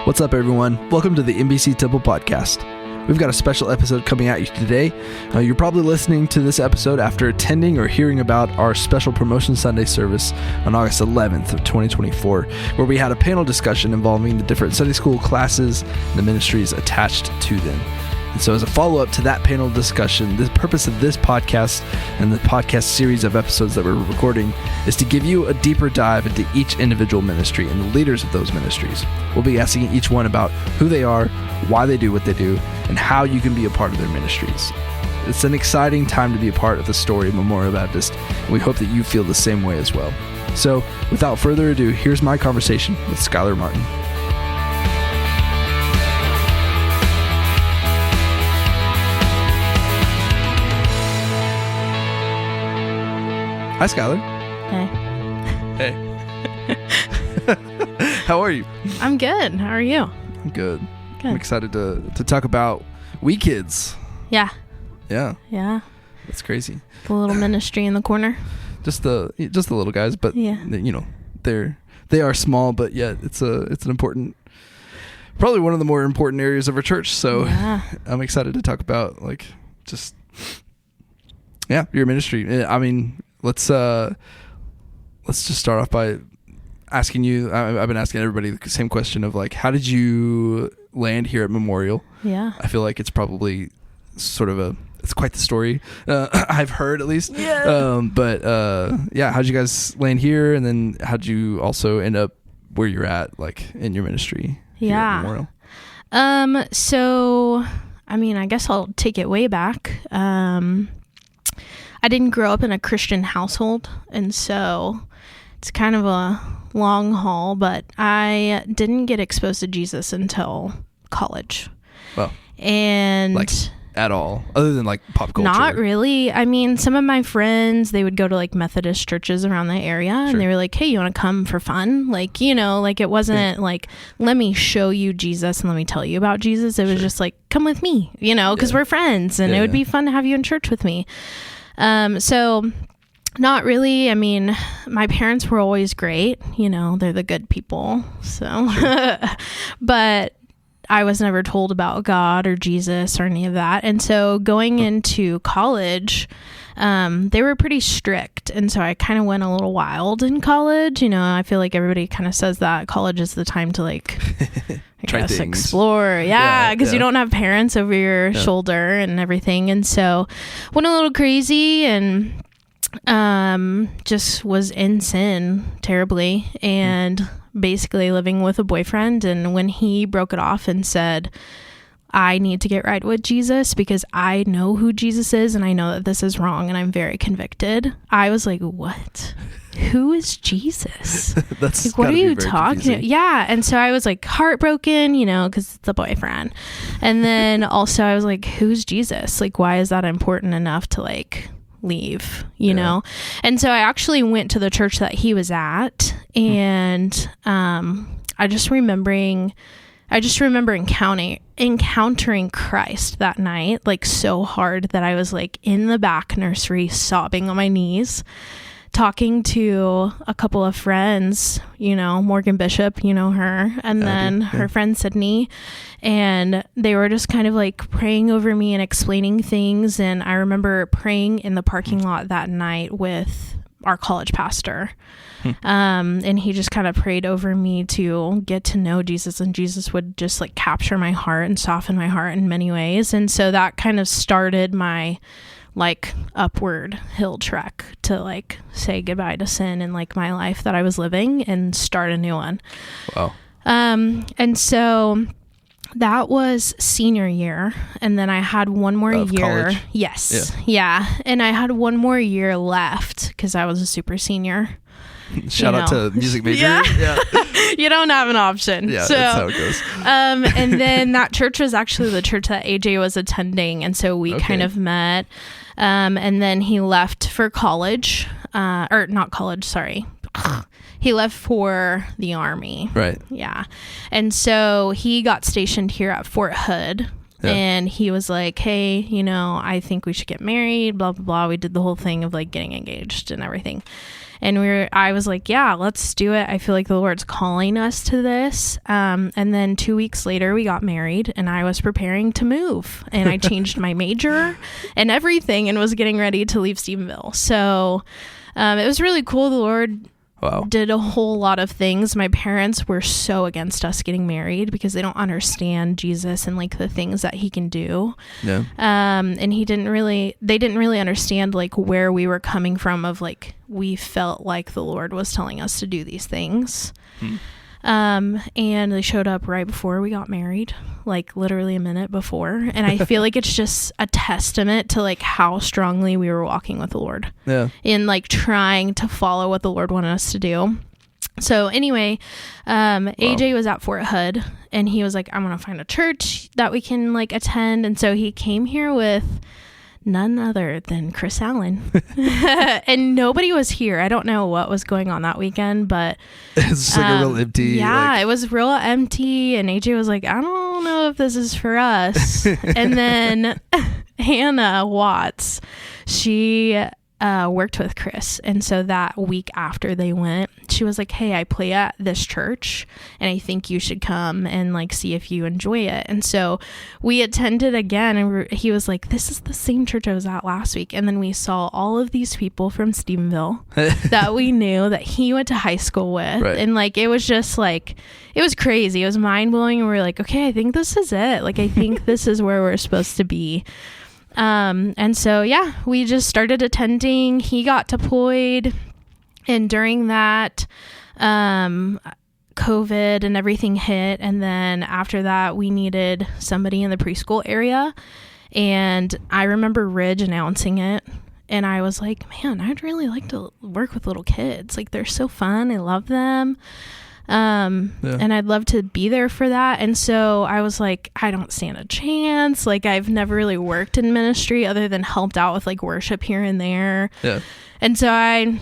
What's up, everyone? Welcome to the NBC Temple Podcast. We've got a special episode coming at you today. You're probably listening to this episode after attending or hearing about our special Promotion Sunday service on August 11th of 2024, where we had a panel discussion involving the different Sunday school classes and the ministries attached to them. And so as a follow-up to that panel discussion, the purpose of this podcast and the podcast series of episodes that we're recording is to give you a deeper dive into each individual ministry and the leaders of those ministries. We'll be asking each one about who they are, why they do what they do, and how you can be a part of their ministries. It's an exciting time to be a part of the story of Memorial Baptist, and we hope that you feel the same way as well. So without further ado, here's my conversation with Skylar Martin. Hi, Skylar. Hey. Hey. How are you? I'm good. How are you? I'm good. Good. I'm excited to talk about WeeKids. Yeah. Yeah. Yeah. That's crazy. The little ministry in the corner. Just the little guys, but yeah. They are small, but yet it's an important, probably one of the more important areas of our church. So yeah. I'm excited to talk about your ministry. I mean, let's just start off by asking you. I've been asking everybody the same question of how did you land here at Memorial? Yeah. I feel like it's probably it's quite the story. I've heard at least. Yeah. How'd you guys land here, and then how'd you also end up where you're at, in your ministry? Here at Memorial? So I mean, I guess I'll take it way back. I didn't grow up in a Christian household, and so it's kind of a long haul, but I didn't get exposed to Jesus until college. Well, and at all, other than pop culture? Not really. I mean, some of my friends, they would go to Methodist churches around the area, sure. And they were like, hey, you want to come for fun? It wasn't let me show you Jesus and let me tell you about Jesus. It was just come with me, because we're friends, and it would be fun to have you in church with me. So not really. I mean, my parents were always great, they're the good people. So, sure. But I was never told about God or Jesus or any of that. And so going into college, they were pretty strict. And so I kind of went a little wild in college. I feel like everybody kind of says that college is the time to try things. Explore. Yeah. Because you don't have parents over your shoulder and everything. And so went a little crazy and just was in sin terribly and basically living with a boyfriend. And when he broke it off and said, I need to get right with Jesus because I know who Jesus is and I know that this is wrong and I'm very convicted, I was like, what? Who is Jesus? That's what are you talking about? Yeah. And so I was heartbroken, because it's a boyfriend. And then also I was like, who's Jesus? Why is that important enough to leave, you know? And so I actually went to the church that he was at, and I just remember encountering Christ that night, so hard that I was in the back nursery sobbing on my knees, talking to a couple of friends, Morgan Bishop, her, and then her friend Sydney, and they were just kind of praying over me and explaining things. And I remember praying in the parking lot that night with our college pastor. And he just kind of prayed over me to get to know Jesus, and Jesus would just capture my heart and soften my heart in many ways. And so that kind of started my upward hill trek to say goodbye to sin and my life that I was living and start a new one. Wow. And so that was senior year, and then I had one more year. College? Yes. Yeah. And I had one more year left because I was a super senior. Shout out to music major. Yeah. You don't have an option. Yeah, so, that's how it goes. And then that church was actually the church that AJ was attending, and so we kind of met. And then he left for college, or not college, sorry. He left for the Army. Right. Yeah. And so he got stationed here at Fort Hood. Yeah. And he was like, hey, I think we should get married, blah, blah, blah. We did the whole thing of getting engaged and everything. And I was like, yeah, let's do it. I feel like the Lord's calling us to this. And then 2 weeks later, we got married, and I was preparing to move, and I changed my major and everything and was getting ready to leave Stephenville. So it was really cool. The Lord did a whole lot of things. My parents were so against us getting married because they don't understand Jesus and like the things that he can do. Yeah. And they didn't really understand like where we were coming from of like, we felt like the Lord was telling us to do these things. And they showed up right before we got married, like literally a minute before. And I feel like it's just a testament to like how strongly we were walking with the Lord. Yeah. In like trying to follow what the Lord wanted us to do. So anyway, AJ was at Fort Hood, and he was like, I'm going to find a church that we can like attend. And so he came here with none other than Chris Allen. And nobody was here. I don't know what was going on that weekend, but it's like a real empty. Yeah, it was real empty. And AJ was like, I don't know if this is for us. And then Hannah Watts, she worked with Chris, and so that week after they went, she was like, hey, I play at this church and I think you should come and like see if you enjoy it. And so we attended again, and he was like, this is the same church I was at last week. And then we saw all of these people from Stephenville that we knew that he went to high school with. Right. And like it was just like, it was crazy, it was mind-blowing, and we were like, okay, I think this is it. Like I think this is where we're supposed to be. And so, yeah, we just started attending. He got deployed, and during that, COVID and everything hit. And then after that, we needed somebody in the preschool area. And I remember Ridge announcing it, and I was like, man, I'd really like to work with little kids. Like, they're so fun. I love them. And I'd love to be there for that. And so I was like, I don't stand a chance. Like, I've never really worked in ministry other than helped out with like worship here and there. Yeah. And so I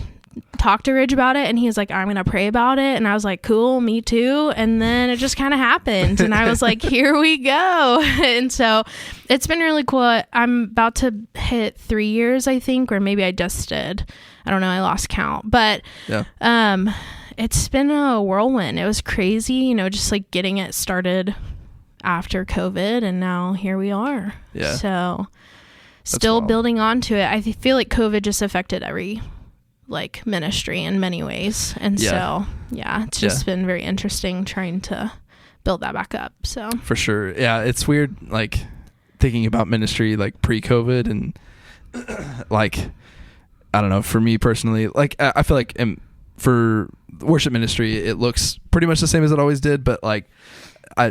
talked to Ridge about it, and he was like, I'm going to pray about it. And I was like, cool, me too. And then it just kind of happened, and I was like, here we go. And so it's been really cool. I'm about to hit 3 years, I think, or maybe I just did. I don't know. I lost count, but, it's been a whirlwind. It was crazy, just like getting it started after COVID, and now here we are. Yeah. So still building onto it. I feel like COVID just affected every like ministry in many ways. And so, it's just been very interesting trying to build that back up. So for sure. Yeah. It's weird, like thinking about ministry, like pre-COVID, and like, I don't know, for me personally, like I feel like for worship ministry, it looks pretty much the same as it always did, but like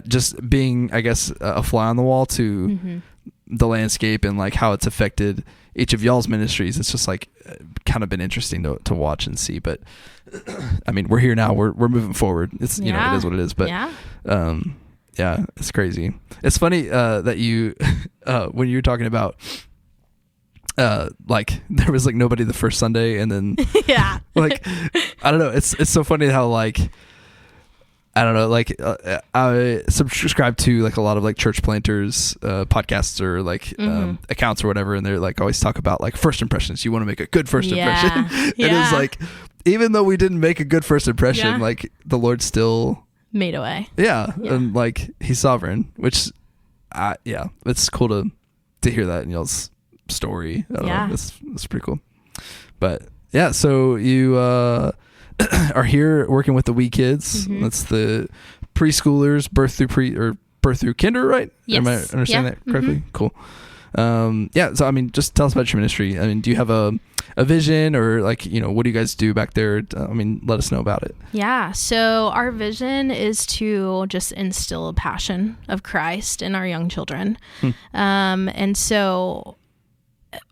just being, I guess, a fly on the wall to the landscape and like how it's affected each of y'all's ministries, it's just like kind of been interesting to watch and see. But I mean, we're here now, we're moving forward. It's it is what it is, but it's crazy. It's funny that you when you were talking about like there was like nobody the first Sunday, and then like I don't know, it's so funny how like I don't know, like I subscribe to like a lot of like church planters podcasts or like accounts or whatever, and they're like always talk about like first impressions. You want to make a good first impression. And it's like, even though we didn't make a good first impression, like the Lord still made a way. And like he's sovereign, which it's cool to hear that in y'all's story. I don't know, that's pretty cool. But yeah, so you are here working with the WeeKids. That's the preschoolers, birth through kinder, right? Yes. Am I understanding that correctly? Cool. So I mean, just tell us about your ministry. I mean, do you have a vision, or like, what do you guys do back there? I mean, let us know about it. Yeah. So our vision is to just instill a passion of Christ in our young children. And so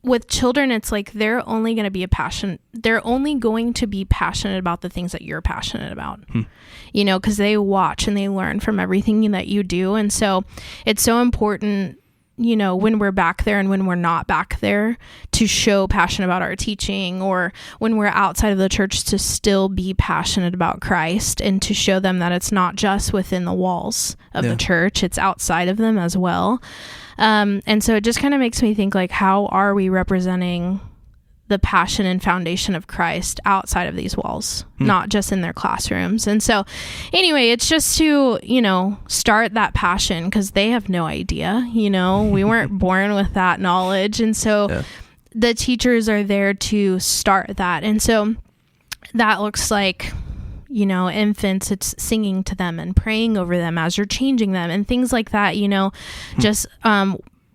with children, it's like they're only going to be passionate about the things that you're passionate about, because they watch and they learn from everything that you do. And so it's so important, when we're back there and when we're not back there, to show passion about our teaching, or when we're outside of the church to still be passionate about Christ, and to show them that it's not just within the walls of the church, it's outside of them as well. And so it just kind of makes me think, like, how are we representing the passion and foundation of Christ outside of these walls, not just in their classrooms. And so anyway, it's just to, start that passion, because they have no idea, we weren't born with that knowledge. And so the teachers are there to start that. And so that looks like, infants, it's singing to them and praying over them as you're changing them and things like that, just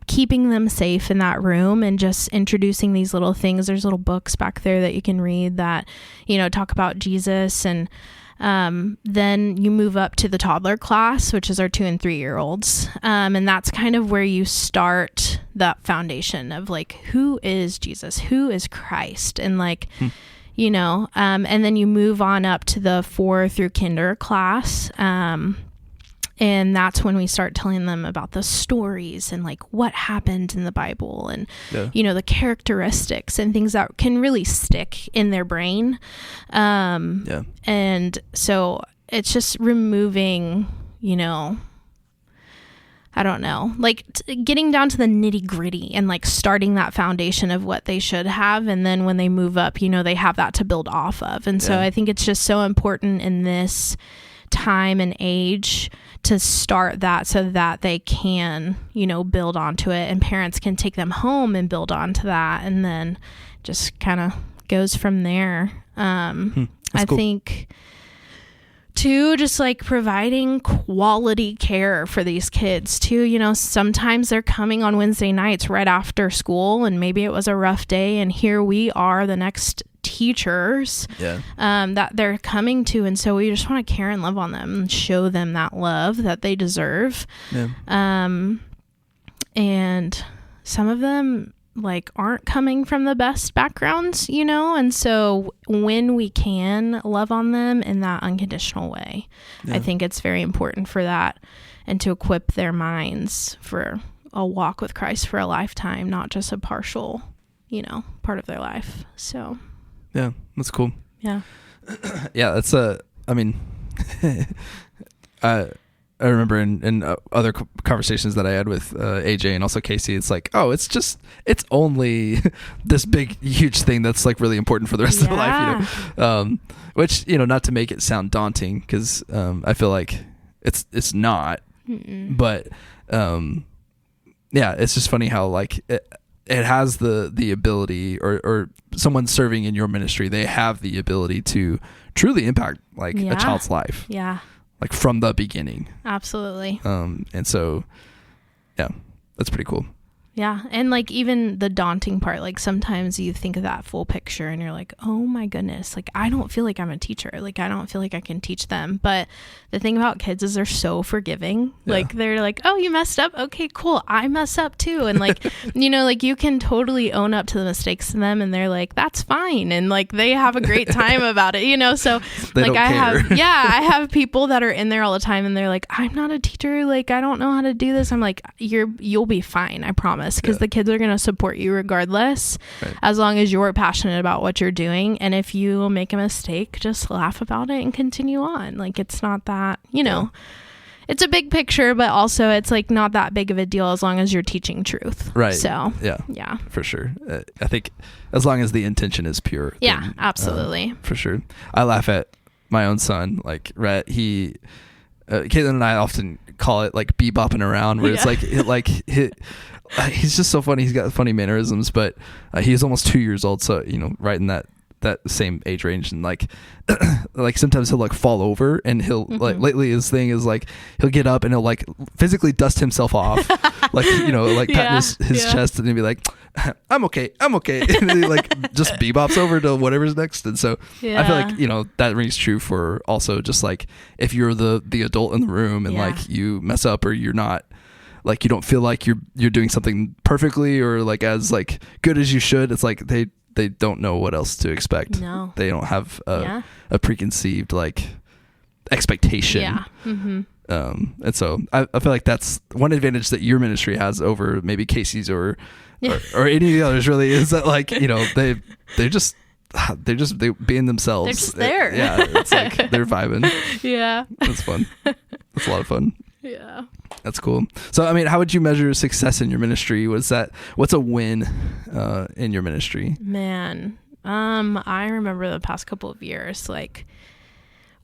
keeping them safe in that room and just introducing these little things. There's little books back there that you can read that, talk about Jesus. And then you move up to the toddler class, which is our 2 and 3 year olds. And that's kind of where you start that foundation of like, who is Jesus? Who is Christ? And like, and then you move on up to the 4 through kinder class. And that's when we start telling them about the stories and like what happened in the Bible and, the characteristics and things that can really stick in their brain. And so it's just removing, I don't know, like getting down to the nitty gritty and like starting that foundation of what they should have. And then when they move up, they have that to build off of. And so I think it's just so important in this time and age to start that so that they can, build onto it, and parents can take them home and build onto that. And then just kind of goes from there. I think too, just like providing quality care for these kids too. Sometimes they're coming on Wednesday nights right after school, and maybe it was a rough day, and here we are, the next teachers that they're coming to, and so we just want to care and love on them and show them that love that they deserve. And some of them like aren't coming from the best backgrounds, and so when we can love on them in that unconditional way, I think it's very important for that, and to equip their minds for a walk with Christ for a lifetime, not just a partial part of their life. So yeah, that's cool. Yeah. That's I remember in other conversations that I had with AJ and also Casey, it's like, it's only this big, huge thing that's like really important for the rest of their life, which, not to make it sound daunting, because I feel like it's not, but it's just funny how like it has the ability, or someone serving in your ministry, they have the ability to truly impact like a child's life. Yeah. Like from the beginning. Absolutely. And so, that's pretty cool. Yeah. And like even the daunting part, like sometimes you think of that full picture and you're like, oh my goodness, like I don't feel like I'm a teacher. Like I don't feel like I can teach them. But the thing about kids is they're so forgiving. Like they're like, oh, you messed up. Okay, cool. I mess up too. And like, like you can totally own up to the mistakes in them, and they're like, that's fine. And like they have a great time about it, so they like I care. I have people that are in there all the time, and they're like, I'm not a teacher. Like I don't know how to do this. I'm like, you'll be fine. I promise. Because the kids are going to support you regardless, as long as you're passionate about what you're doing. And if you make a mistake, just laugh about it and continue on. Like it's not that, it's a big picture, but also it's like not that big of a deal as long as you're teaching truth. Right. So yeah, for sure. I think as long as the intention is pure. Yeah, then, absolutely. For sure. I laugh at my own son, like Rhett. Caitlin and I often call it like bebopping around, where it's like he's just so funny. He's got funny mannerisms, but he's almost 2 years old, so right in that same age range. And like like sometimes he'll like fall over, and he'll like, lately his thing is like he'll get up and he'll like physically dust himself off, like like patting his chest, and he'll be like, I'm okay and then he like just bebops over to whatever's next. And so I feel like that rings true for also just like if you're the adult in the room and like you mess up, or you're not like, you don't feel like you're doing something perfectly or like as like good as you should, it's like they don't know what else to expect. No. They don't have a preconceived like expectation. Yeah. Mm-hmm. And so I feel like that's one advantage that your ministry has over maybe Casey's or any of the others, really, is that like, they're just being themselves. They're just there. It's like they're vibing. Yeah. That's fun. That's a lot of fun. Yeah. That's cool. So, I mean, how would you measure success in your ministry? What's a win in your ministry? Man, I remember the past couple of years, like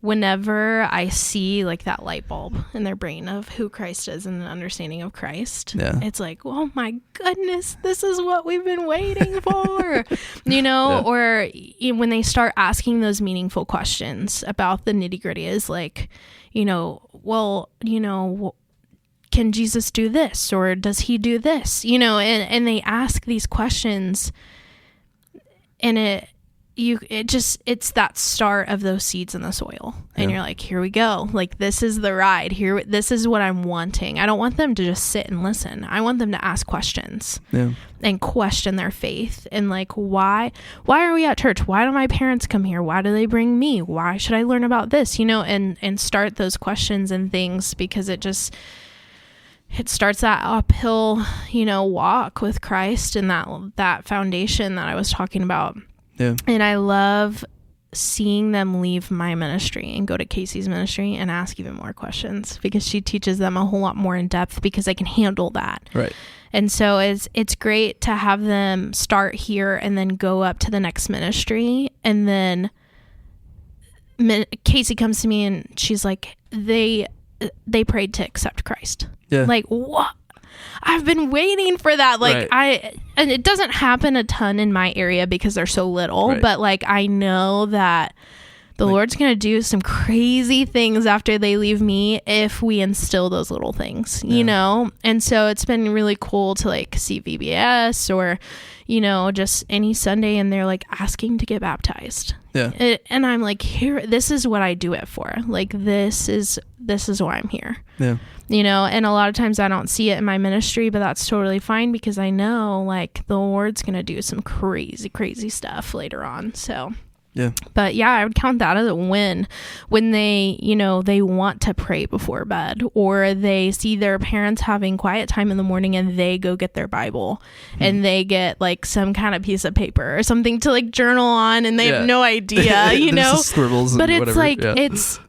whenever I see like that light bulb in their brain of who Christ is and the understanding of Christ, it's like, oh my goodness, this is what we've been waiting for, or when they start asking those meaningful questions about the nitty gritty is like, can Jesus do this? Or does he do this? And they ask these questions, and it's that start of those seeds in the soil, and you're like, here we go, like this is the ride here, this is what I'm wanting. I don't want them to just sit and listen. I want them to ask questions and question their faith, and like, why are we at church? Why do my parents come here? Why do they bring me? Why should I learn about this? And start those questions and things, because it starts that uphill walk with Christ, and that foundation that I was talking about. Yeah. And I love seeing them leave my ministry and go to Casey's ministry and ask even more questions, because she teaches them a whole lot more in depth, because I can handle that. Right. And so it's great to have them start here and then go up to the next ministry. And then Casey comes to me and she's like, they prayed to accept Christ. Yeah. Like, what? I've been waiting for that. Like, and it doesn't happen a ton in my area because they're so little, but like, I know that the Lord's going to do some crazy things after they leave me if we instill those little things, And so it's been really cool to like see VBS or, just any Sunday, and they're like asking to get baptized. Yeah. And I'm like, here, this is what I do it for. Like, this is why I'm here. Yeah. And a lot of times I don't see it in my ministry, but that's totally fine, because I know like the Lord's going to do some crazy, crazy stuff later on. So yeah. But yeah, I would count that as a win when they, they want to pray before bed, or they see their parents having quiet time in the morning and they go get their Bible and they get like some kind of piece of paper or something to like journal on, and they have no idea, scribbles, but it's whatever. Like,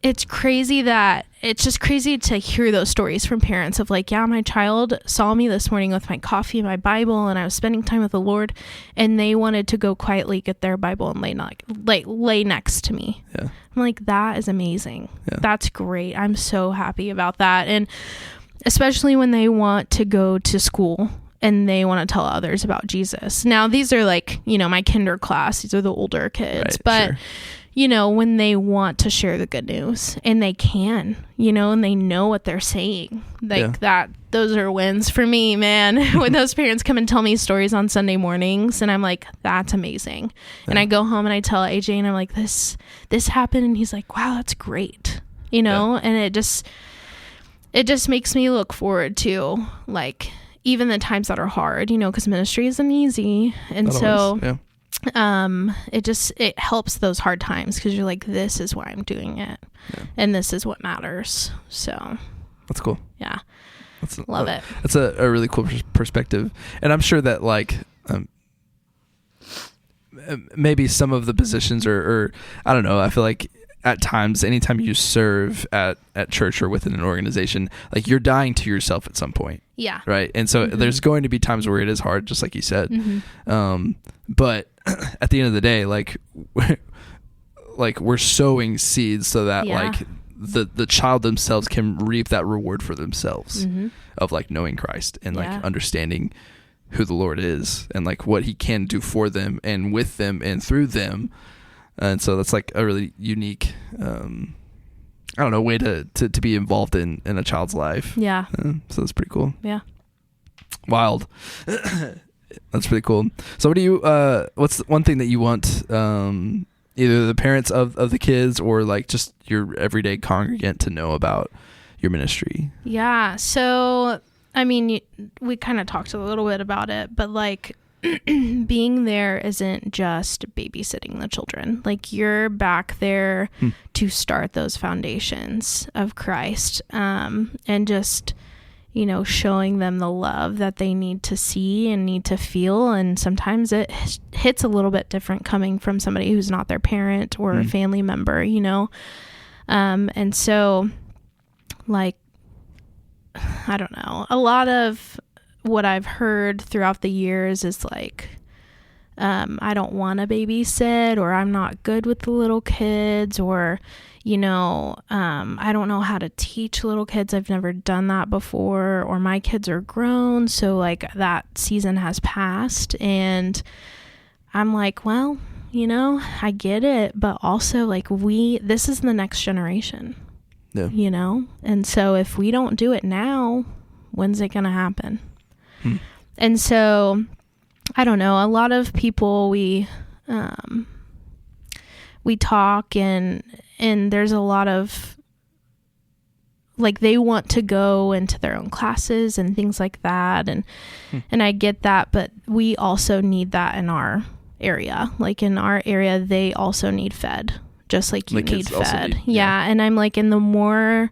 it's crazy that it's just crazy to hear those stories from parents of like, yeah, my child saw me this morning with my coffee and my Bible, and I was spending time with the Lord, and they wanted to go quietly get their Bible and lay next to me. Yeah. I'm like, that is amazing. Yeah. That's great. I'm so happy about that. And especially when they want to go to school and they want to tell others about Jesus. Now, these are like, my kinder class. These are the older kids. Right, but, sure. When they want to share the good news, and they can, and they know what they're saying. Like that, those are wins for me, man. When those parents come and tell me stories on Sunday mornings, and I'm like, that's amazing. Yeah. And I go home and I tell AJ, and I'm like, this happened. And he's like, wow, that's great. And it just makes me look forward to like, even the times that are hard, because ministry isn't easy. And it helps those hard times, because you're like, this is why I'm doing it. Yeah. And this is what matters. So that's cool. Yeah. Love it. That's a really cool perspective. And I'm sure that like, maybe some of the positions or I don't know, I feel like at times, anytime you serve at church or within an organization, like you're dying to yourself at some point. Yeah. Right. And so there's going to be times where it is hard, just like you said. Mm-hmm. But at the end of the day, like we're sowing seeds so that like the child themselves can reap that reward for themselves of like knowing Christ and like understanding who the Lord is and like what he can do for them and with them and through them. And so that's like a really unique, way to be involved in a child's life. Yeah. So that's pretty cool. Yeah. Wild. That's pretty cool. So what do you, what's one thing that you want, either the parents of the kids or like just your everyday congregant to know about your ministry? Yeah. So, I mean, we kind of talked a little bit about it, but like, being there isn't just babysitting the children. Like you're back there to start those foundations of Christ, and just, showing them the love that they need to see and need to feel. And sometimes it hits a little bit different coming from somebody who's not their parent or a family member, and so like, I don't know. A lot of what I've heard throughout the years is like, I don't want to babysit, or I'm not good with the little kids, or, you know, I don't know how to teach little kids. I've never done that before, or my kids are grown. So like that season has passed, and I'm like, well, you know, I get it, but also like this is the next generation, you know? And so if we don't do it now, when's it going to happen? And so I don't know, a lot of people we talk and there's a lot of like, they want to go into their own classes and things like that. And I get that, but we also need that in our area. Like in our area, they also need fed, just like you need fed. Yeah. And I'm like, and the more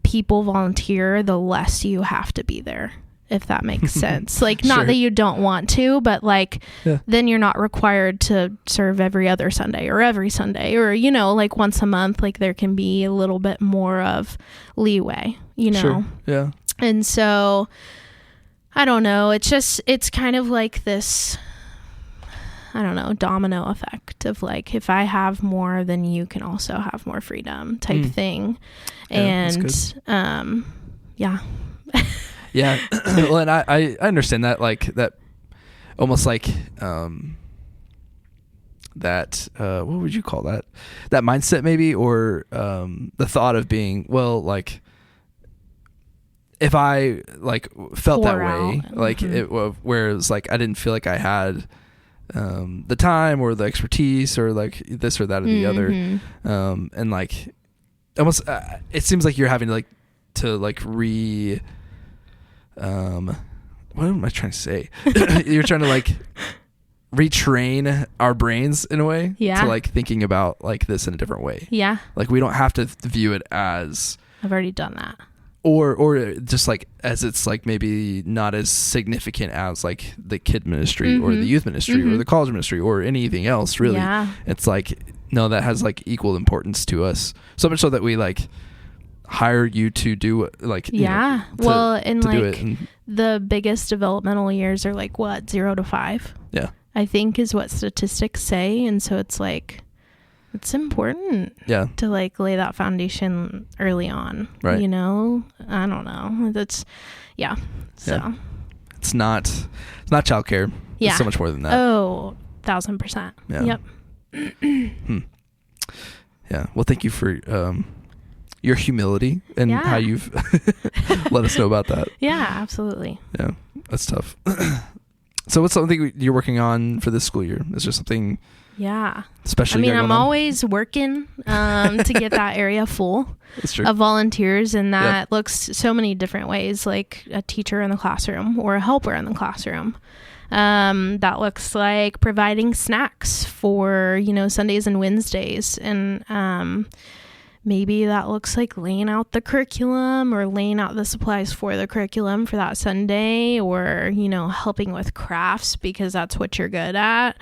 people volunteer, the less you have to be there, if that makes sense. Like, not that you don't want to, but like, then you're not required to serve every other Sunday or every Sunday, or, you know, like once a month. Like there can be a little bit more of leeway, you know? Yeah. And so I don't know. It's kind of like this, I don't know, domino effect of like, if I have more, then you can also have more freedom type thing. And, yeah. Yeah. Well, and I understand that, like that almost like, that, what would you call that? That mindset maybe, or, the thought of being, well, like, if I like felt that way, like where it was like, I didn't feel like I had, the time or the expertise or like this or that or the other. And like, almost, it seems like you're having to what am I trying to say? You're trying to like retrain our brains in a way to like thinking about like this in a different way. Yeah. Like we don't have to view it as, I've already done that. Or just like as it's like maybe not as significant as like the kid ministry or the youth ministry or the college ministry or anything else really. Yeah. It's like, no, that has like equal importance to us. So much so that we like hire you to do like, yeah. Well, and like the biggest developmental years are like what, 0 to 5? Yeah. I think is what statistics say. And so it's like, it's important to like lay that foundation early on, right? You know, I don't know. That's, so it's not childcare. It's so much more than that. Oh, 1,000%. Yeah. Yep. Yeah. Well, thank you for, your humility and how you've let us know about that. Yeah, absolutely. Yeah. That's tough. So what's something you're working on for this school year? Is there something special? I mean, I'm always working to get that area full of volunteers, and that looks so many different ways, like a teacher in the classroom or a helper in the classroom. That looks like providing snacks for, you know, Sundays and Wednesdays, and maybe that looks like laying out the curriculum or laying out the supplies for the curriculum for that Sunday, or, you know, helping with crafts because that's what you're good at.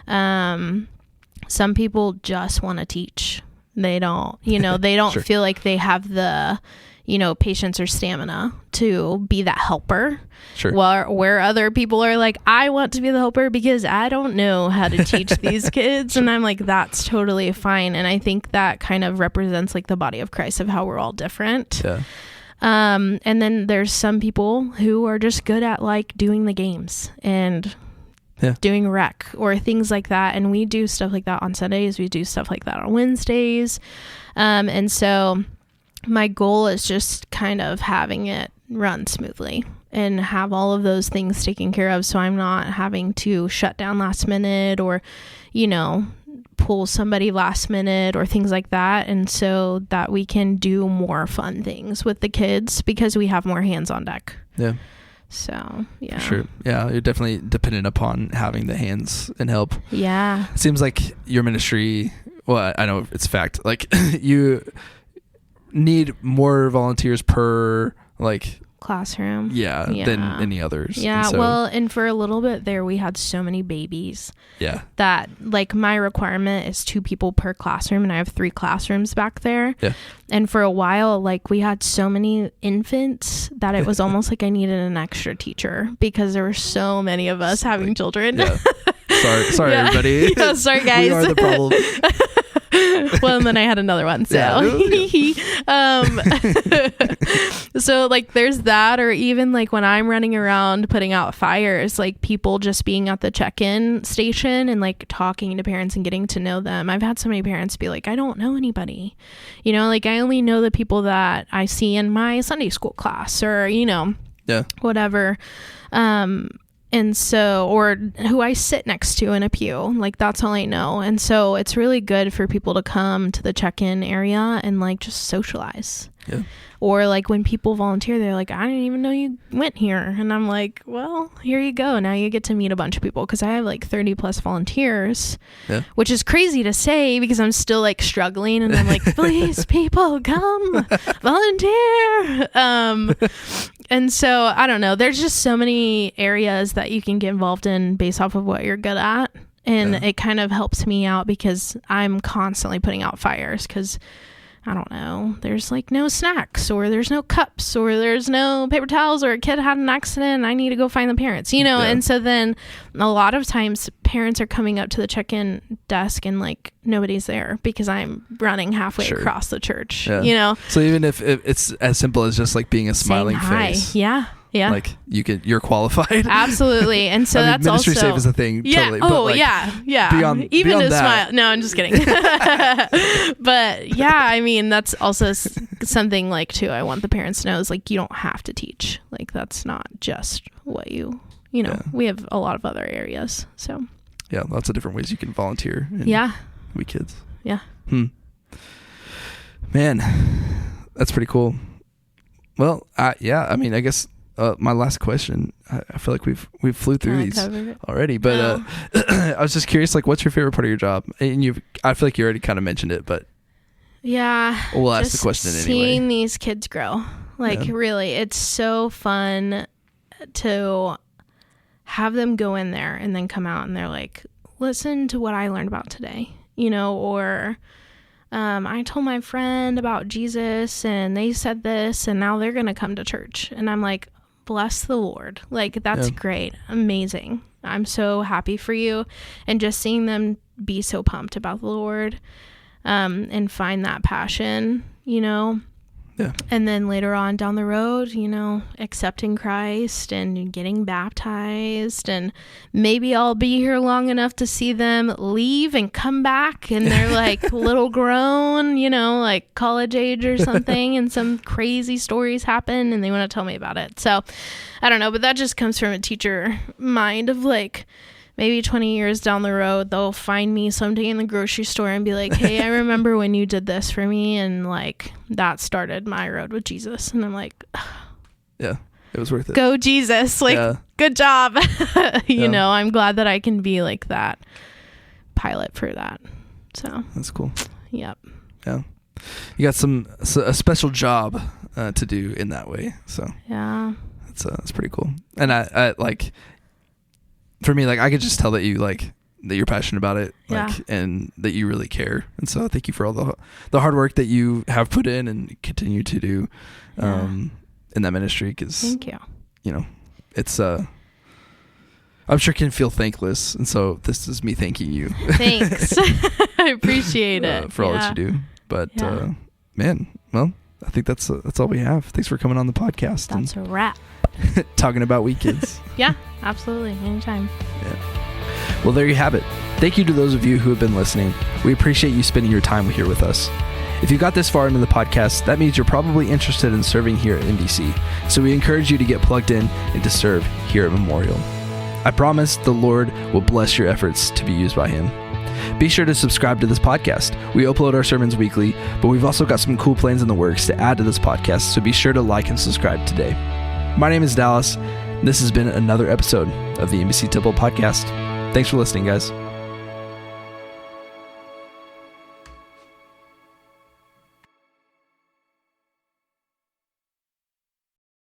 Some people just want to teach. They don't, you know, they don't feel like they have the, you know, patience or stamina to be that helper. Where other people are like, I want to be the helper because I don't know how to teach these kids. And I'm like, that's totally fine. And I think that kind of represents like the body of Christ of how we're all different. Yeah. And then there's some people who are just good at like doing the games and doing rec or things like that. And we do stuff like that on Sundays. We do stuff like that on Wednesdays. And so my goal is just kind of having it run smoothly and have all of those things taken care of. So I'm not having to shut down last minute or, you know, pull somebody last minute or things like that. And so that we can do more fun things with the kids because we have more hands on deck. Yeah. So, yeah. Sure. Yeah. You're definitely dependent upon having the hands and help. Yeah. It seems like your ministry, well, I know it's fact, like you need more volunteers per like classroom. Yeah, than any others. Yeah, and well, and for a little bit there, we had so many babies. Yeah. That, like, my requirement is 2 people per classroom, and I have 3 classrooms back there. Yeah. And for a while, like, we had so many infants that it was almost like I needed an extra teacher because there were so many of us having children. Yeah. Sorry, everybody. Yeah, sorry, guys. We are the problem. Well, and then I had another one. So, so like there's that, or even like when I'm running around putting out fires, like people just being at the check-in station and like talking to parents and getting to know them. I've had so many parents be like, I don't know anybody, you know, like I only know the people that I see in my Sunday school class, or, you know, whatever. And so, or who I sit next to in a pew, like that's all I know. And so it's really good for people to come to the check-in area and like just socialize. Yeah. Or like when people volunteer, they're like, I didn't even know you went here. And I'm like, well, here you go. Now you get to meet a bunch of people, because I have like 30 plus volunteers, which is crazy to say because I'm still like struggling. And I'm like, please, people, come volunteer. And so I don't know, there's just so many areas that you can get involved in based off of what you're good at. And it kind of helps me out because I'm constantly putting out fires, because I don't know, there's like no snacks, or there's no cups, or there's no paper towels, or a kid had an accident and I need to go find the parents, you know? And so then a lot of times parents are coming up to the check-in desk and like nobody's there because I'm running halfway across the church, you know? So even if it's as simple as just like being a smiling face. Yeah. Like you're qualified. Absolutely. And so that's ministry also safe is a thing. Yeah. Totally. Oh, like, yeah. Even to smile. No, I'm just kidding. But yeah, I mean, that's also something like too, I want the parents to know is like, you don't have to teach. Like that's not just what you know, we have a lot of other areas. So yeah, lots of different ways you can volunteer. WeeKids. Yeah. Man, that's pretty cool. Well, I mean, I guess my last question, I feel like we've flew through these already, but I was just curious, like, what's your favorite part of your job? And I feel like you already kind of mentioned it, but we'll ask the question anyway. Seeing these kids grow, like really, it's so fun to have them go in there and then come out and they're like, listen to what I learned about today, you know, or I told my friend about Jesus and they said this and now they're going to come to church. And I'm like, bless the Lord. Like, that's great. Amazing. I'm so happy for you. And just seeing them be so pumped about the Lord, and find that passion, you know. Yeah. And then later on down the road, you know, accepting Christ and getting baptized, and maybe I'll be here long enough to see them leave and come back and they're like little grown, you know, like college age or something, and some crazy stories happen and they want to tell me about it. So I don't know, but that just comes from a teacher mind of like, maybe 20 years down the road, they'll find me someday in the grocery store and be like, hey, I remember when you did this for me. And like, that started my road with Jesus. And I'm like, yeah, it was worth it. Go Jesus. Like, good job. You know, I'm glad that I can be like that pilot for that. So that's cool. Yep. Yeah. You got a special job to do in that way. So yeah, that's pretty cool. And I like, for me, like, I could just tell that you like that you're passionate about it, like, and that you really care. And so thank you for all the hard work that you have put in and continue to do in that ministry. Cause thank you. You know, it's I'm sure can feel thankless. And so this is me thanking you. Thanks. I appreciate it for all that you do. But man, well, I think that's all we have. Thanks for coming on the podcast. That's a wrap. Talking about WeeKids. Yeah, absolutely. Anytime. Yeah. Well, there you have it. Thank you to those of you who have been listening. We appreciate you spending your time here with us. If you got this far into the podcast, that means you're probably interested in serving here at MBC. So we encourage you to get plugged in and to serve here at Memorial. I promise the Lord will bless your efforts to be used by Him. Be sure to subscribe to this podcast. We upload our sermons weekly, but we've also got some cool plans in the works to add to this podcast, so be sure to like and subscribe today. My name is Dallas. This has been another episode of the MBC Temple Podcast. Thanks for listening, guys.